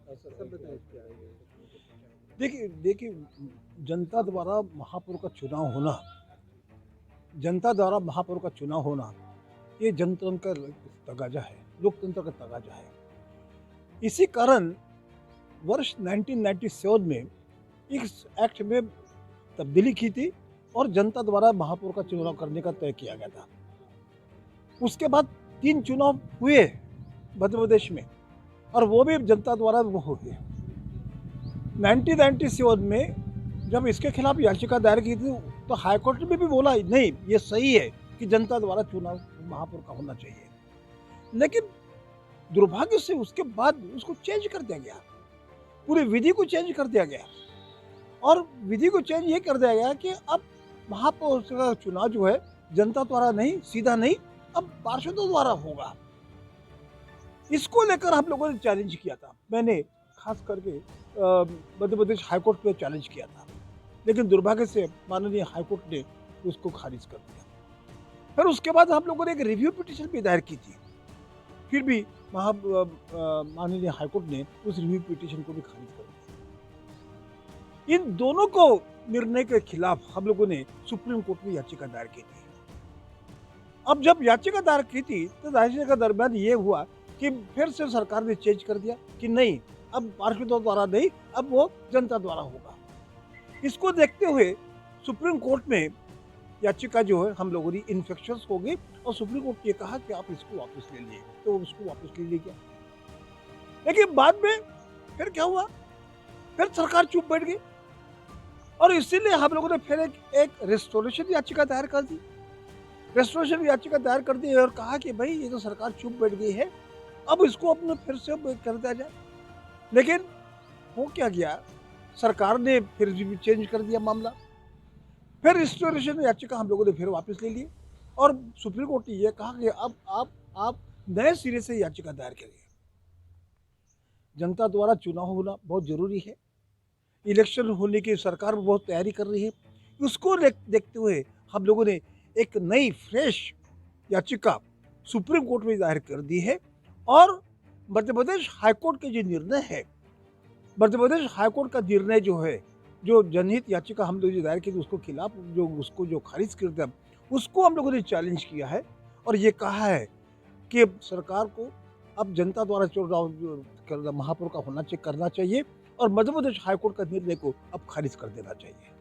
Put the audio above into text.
सब बताइए क्या है ये? देखिए देखिए जनता द्वारा महापौर का चुनाव होना जनता द्वारा महापौर का चुनाव होना, ये जनतंत्र का तगाजा है, लोकतंत्र का तगाजा है। इसी कारण वर्ष 1997 में इस एक्ट में तब्दीली की थी और जनता द्वारा महापौर का चुनाव करने का तय किया गया था। उसके बाद 3 चुनाव हुए मध्य प्रदेश में और वो भी जनता द्वारा वो हुए। 1997 में जब इसके खिलाफ याचिका दायर की थी तो हाईकोर्ट ने भी बोला नहीं ये सही है कि जनता द्वारा चुनाव महापौर का होना चाहिए। लेकिन दुर्भाग्य से उसके बाद उसको चेंज कर दिया गया, पूरी विधि को चेंज कर दिया गया और विधि को चेंज ये कर दिया गया कि अब महापौर का चुनाव जो है जनता द्वारा नहीं, सीधा नहीं, अब पार्षदों द्वारा होगा। इसको लेकर हम लोगों ने चैलेंज किया था। मैंने खास करके मध्य प्रदेश हाईकोर्ट पे चैलेंज किया था, लेकिन दुर्भाग्य से माननीय हाईकोर्ट ने उसको खारिज कर दिया। फिर उसके बाद हम लोगों ने एक रिव्यू पिटीशन भी दायर की थी, फिर भी माननीय हाईकोर्ट ने उस रिव्यू पिटीशन को भी खारिज कर दिया। इन दोनों को निर्णय के खिलाफ हम लोगों ने सुप्रीम कोर्ट में याचिका दायर की थी। अब जब याचिका दायर की थी तो याचिका के दरमियान ये हुआ कि फिर से सरकार ने चेंज कर दिया कि नहीं, अब पार्षदों द्वारा नहीं, अब वो जनता द्वारा होगा। इसको देखते हुए सुप्रीम कोर्ट में याचिका जो है हम लोगों ने इन्फेक्शंस हो गई और सुप्रीम कोर्ट ने कहा कि आप इसको वापस ले लिए, तो उसको वापस ले लिया। लेकिन बाद में फिर क्या हुआ, फिर सरकार चुप बैठ गई और इसीलिए हम लोगों ने फिर एक रेस्टोरेशन याचिका दायर कर दी। रेस्टोरेशन याचिका दायर कर दी और कहा कि भाई ये तो सरकार चुप बैठ गई है, अब इसको अपने फिर से कर दिया जाए। लेकिन हो क्या गया, सरकार ने फिर भी चेंज कर दिया मामला। फिर रेस्टोरेशन याचिका हम लोगों ने फिर वापस ले ली और सुप्रीम कोर्ट ने यह कहा कि अब आप नए सिरे से याचिका दायर करिए। जनता द्वारा चुनाव होना बहुत जरूरी है, इलेक्शन होने की सरकार बहुत तैयारी कर रही है। उसको देखते हुए हम लोगों ने एक नई फ्रेश याचिका सुप्रीम कोर्ट में दायर कर दी है और मध्य प्रदेश हाईकोर्ट के जो निर्णय है, मध्य प्रदेश हाईकोर्ट का निर्णय जो है, जो जनहित याचिका हम लोग जो दायर की थी उसको खिलाफ जो खारिज कर दिया, उसको हम लोगों ने चैलेंज किया है और ये कहा है कि सरकार को अब जनता द्वारा चुनाव महापौर का करना चाहिए और मध्य प्रदेश हाईकोर्ट का निर्णय को अब खारिज कर देना चाहिए।